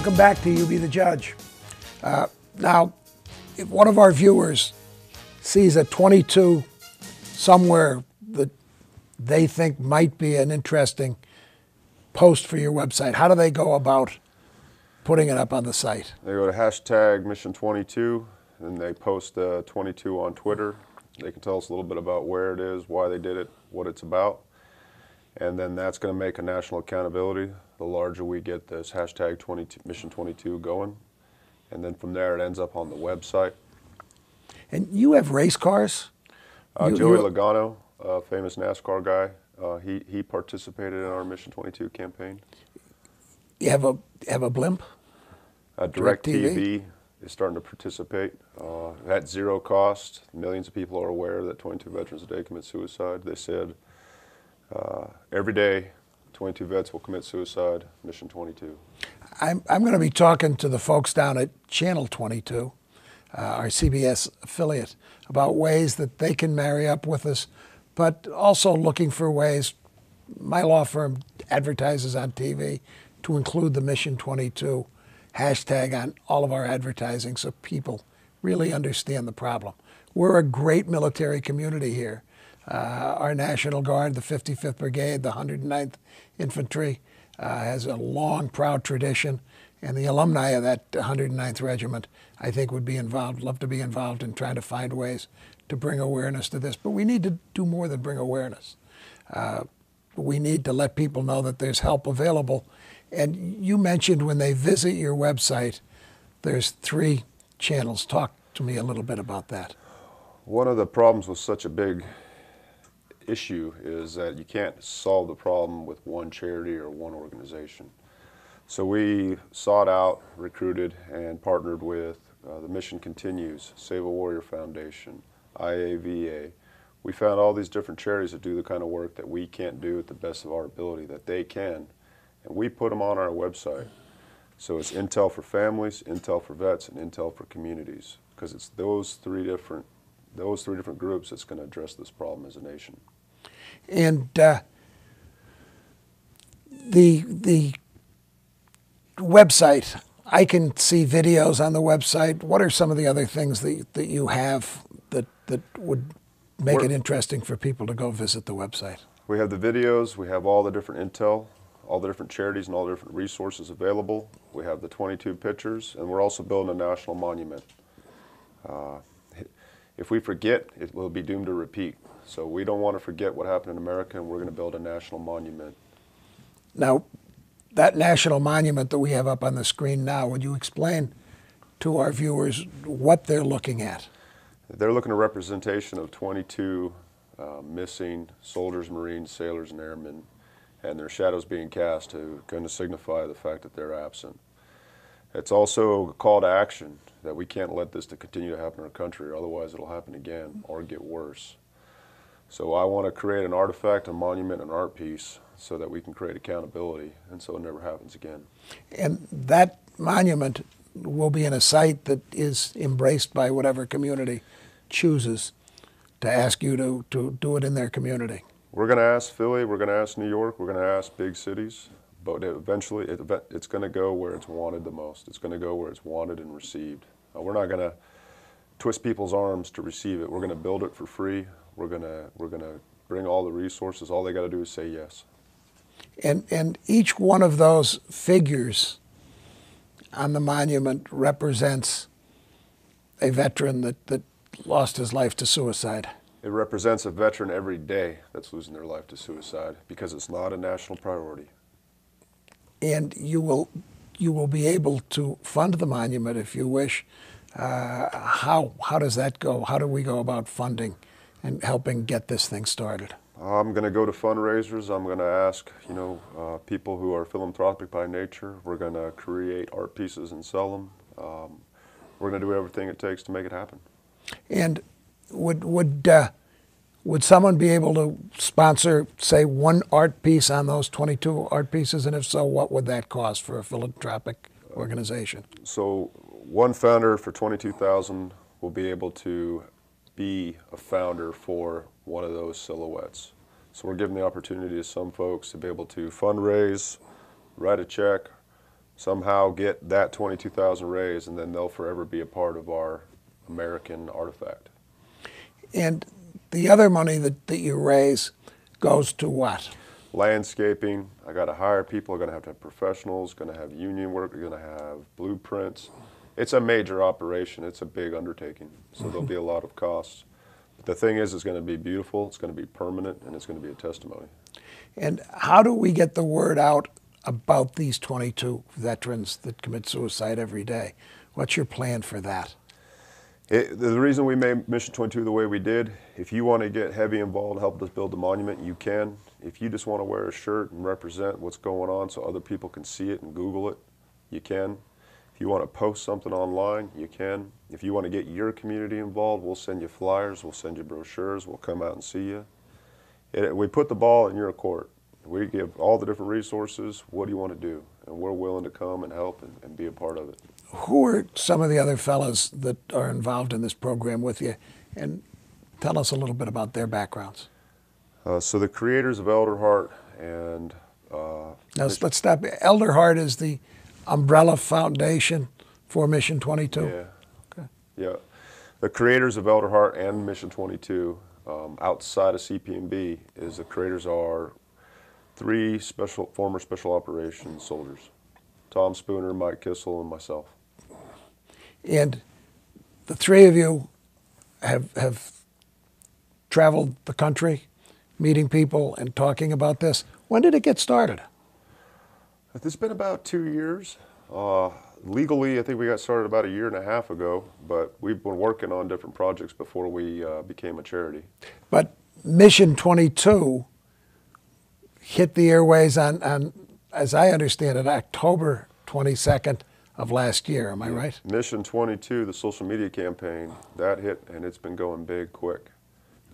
Welcome back to You Be the Judge. Now, if one of our viewers sees a 22 somewhere that they think might be an interesting post for your website, how do they go about putting it up on the site? They go to hashtag Mission22 and they post 22 on Twitter. They can tell us a little bit about where it is, why they did it, what it's about. And then that's going to make a national accountability. The larger we get this hashtag Mission22 going. And then from there it ends up on the website. And you have race cars? Joey Logano, a famous NASCAR guy, he participated in our Mission 22 campaign. You have a blimp? DirecTV is starting to participate at zero cost. Millions of people are aware that 22 veterans a day commit suicide. They said every day 22 vets will commit suicide, Mission 22. I'm going to be talking to the folks down at Channel 22, our CBS affiliate, about ways that they can marry up with us, but also looking for ways. My law firm advertises on TV to include the Mission 22 hashtag on all of our advertising so people really understand the problem. We're a great military community here. Our National Guard, the 55th Brigade, the 109th Infantry, has a long, proud tradition, and the alumni of that 109th Regiment, I think, would be involved, love to be involved in trying to find ways to bring awareness to this. But we need to do more than bring awareness. We need to let people know that there's help available. And you mentioned when they visit your website, there's 3 channels. Talk to me a little bit about that. One of the problems with such a big issue is that you can't solve the problem with one charity or one organization. So we sought out, recruited, and partnered with the Mission Continues, Save a Warrior Foundation, IAVA. We found all these different charities that do the kind of work that we can't do at the best of our ability, that they can. And we put them on our website. So it's Intel for families, Intel for vets, and Intel for communities, because it's those three different groups that's going to address this problem as a nation. And the website, I can see videos on the website. What are some of the other things that you have that would make it interesting for people to go visit the website? We have the videos, we have all the different intel, all the different charities and all the different resources available. We have the 22 pictures, and we're also building a national monument. If we forget, it will be doomed to repeat. So we don't want to forget what happened in America, and we're going to build a national monument. Now, that national monument that we have up on the screen now, would you explain to our viewers what they're looking at? They're looking at a representation of 22 missing soldiers, Marines, sailors, and airmen, and their shadows being cast to kind of signify the fact that they're absent. It's also a call to action that we can't let this to continue to happen in our country, or otherwise it'll happen again or get worse. So I want to create an artifact, a monument, an art piece so that we can create accountability and so it never happens again. And that monument will be in a site that is embraced by whatever community chooses to ask you to do it in their community. We're going to ask Philly, we're going to ask New York, we're going to ask big cities, but eventually it's going to go where it's wanted the most. It's going to go where it's wanted and received. We're not going to twist people's arms to receive it. We're going to build it for free. We're going to bring all the resources. All they got to do is say yes. And each one of those figures on the monument represents a veteran that lost his life to suicide. It represents a veteran every day that's losing their life to suicide because it's not a national priority. And you will be able to fund the monument if you wish. How does that go? How do we go about funding and helping get this thing started? I'm going to go to fundraisers. I'm going to ask, people who are philanthropic by nature. We're going to create art pieces and sell them. We're going to do everything it takes to make it happen. And would someone be able to sponsor, say, one art piece on those 22 art pieces? And if so, what would that cost for a philanthropic organization? So one founder for $22,000 will be able to be a founder for one of those silhouettes. So we're giving the opportunity to some folks to be able to fundraise, write a check, somehow get that 22,000 raised, and then they'll forever be a part of our American artifact. And the other money that you raise goes to what? Landscaping. I got to hire people. I'm going to have professionals. Going to have union work. Going to have blueprints. It's a major operation. It's a big undertaking. So there'll be a lot of costs. But the thing is, it's going to be beautiful. It's going to be permanent, and it's going to be a testimony. And how do we get the word out about these 22 veterans that commit suicide every day? What's your plan for that? The reason we made Mission 22 the way we did, if you want to get heavy involved and help us build the monument, you can. If you just want to wear a shirt and represent what's going on so other people can see it and Google it, you can. If you want to post something online, you can. If you want to get your community involved, we'll send you flyers, we'll send you brochures, we'll come out and see you. We put the ball in your court. We give all the different resources. What do you want to do? And we're willing to come and help and be a part of it. Who are some of the other fellows that are involved in this program with you? And tell us a little bit about their backgrounds. So the creators of Elder Heart and... now let's stop. Elder Heart is the umbrella foundation for Mission 22? Yeah. Okay. Yeah. The creators of Elder Heart and Mission 22, outside of CP&B, is the creators are three former special operations soldiers: Tom Spooner, Mike Kissel, and myself. And the three of you have traveled the country, meeting people and talking about this. When did it get started? It's been about 2 years. Legally, I think we got started about 1.5 years ago, but we've been working on different projects before we became a charity. But Mission 22 hit the airways on, as I understand it, October 22nd of last year. Am I right? Mission 22, the social media campaign, that hit, and it's been going big quick.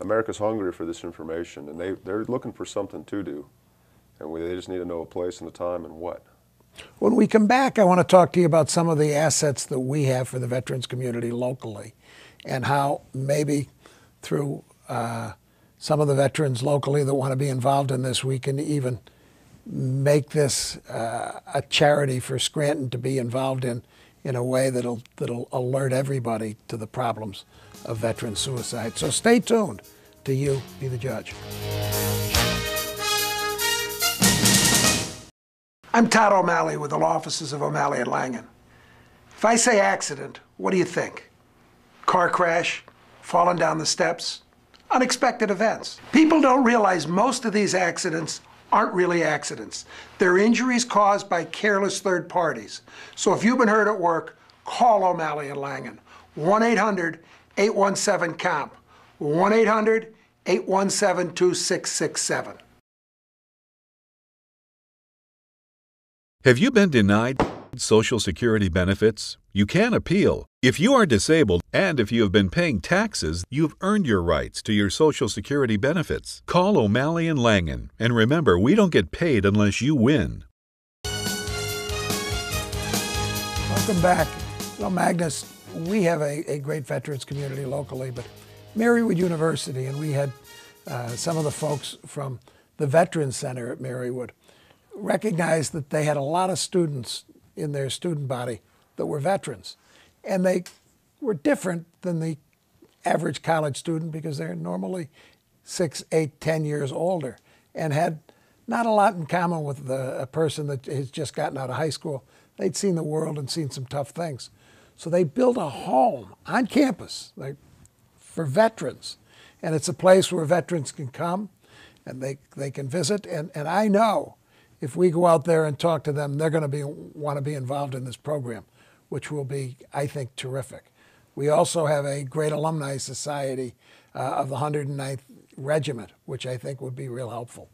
America's hungry for this information, and they're looking for something to do. And they just need to know a place and a time and what. When we come back, I want to talk to you about some of the assets that we have for the veterans community locally, and how maybe through some of the veterans locally that want to be involved in this, we can even make this a charity for Scranton to be involved in a way that'll alert everybody to the problems of veteran suicide. So stay tuned to You Be the Judge. I'm Todd O'Malley with the law offices of O'Malley and Langen. If I say accident, what do you think? Car crash, falling down the steps, unexpected events. People don't realize most of these accidents aren't really accidents. They're injuries caused by careless third parties. So if you've been hurt at work, call O'Malley and Langen. 1-800-817-COMP. 1-800-817-2667. Have you been denied Social Security benefits? You can appeal. If you are disabled and if you have been paying taxes, you've earned your rights to your Social Security benefits. Call O'Malley and Langen. And remember, we don't get paid unless you win. Welcome back. Well, Magnus, we have a great veterans community locally, but Marywood University, and we had some of the folks from the Veterans Center at Marywood recognized that they had a lot of students in their student body that were veterans. And they were different than the average college student because they're normally 6, 8, 10 years older and had not a lot in common with a person that has just gotten out of high school. They'd seen the world and seen some tough things. So they built a home on campus for veterans. And it's a place where veterans can come and they can visit. And I know if we go out there and talk to them, they're going to want to be involved in this program, which will be, I think, terrific. We also have a great alumni society of the 109th Regiment, which I think would be real helpful.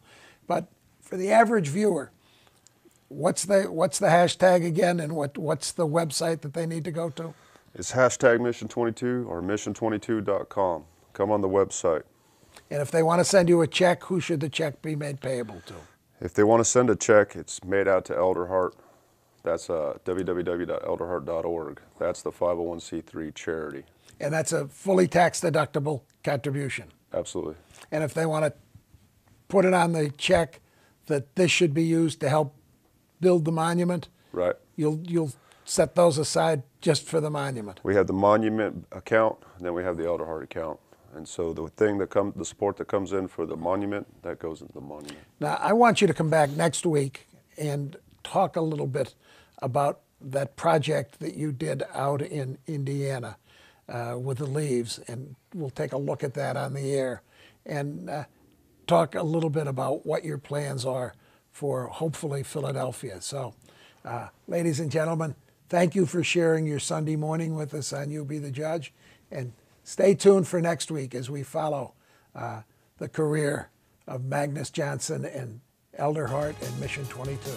But for the average viewer, what's the hashtag again, and what's the website that they need to go to? It's hashtag Mission22 or mission22.com. Come on the website. And if they want to send you a check, who should the check be made payable to? If they want to send a check, it's made out to Elder Heart. That's www.elderheart.org. That's the 501c3 charity. And that's a fully tax-deductible contribution. Absolutely. And if they want to put it on the check that this should be used to help build the monument, Right. You'll set those aside just for the monument. We have the monument account, and then we have the Elder Heart account. And so the support that comes in for the monument, that goes into the monument. Now, I want you to come back next week and talk a little bit about that project that you did out in Indiana with the leaves, and we'll take a look at that on the air and talk a little bit about what your plans are for hopefully Philadelphia. So, ladies and gentlemen, thank you for sharing your Sunday morning with us on You Be the Judge, and stay tuned for next week as we follow the career of Magnus Johnson and Elder Heart and Mission 22.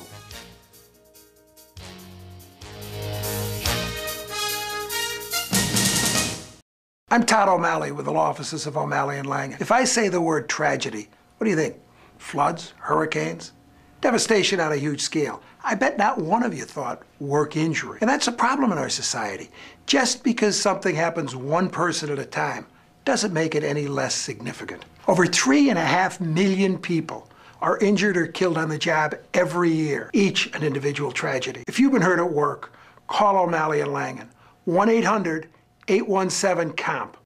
I'm Todd O'Malley with the Law Offices of O'Malley & Langen. If I say the word tragedy, what do you think? Floods? Hurricanes? Devastation on a huge scale. I bet not one of you thought work injury. And that's a problem in our society. Just because something happens one person at a time doesn't make it any less significant. Over 3.5 million people are injured or killed on the job every year, each an individual tragedy. If you've been hurt at work, call O'Malley & Langen, 1-800-817-COMP.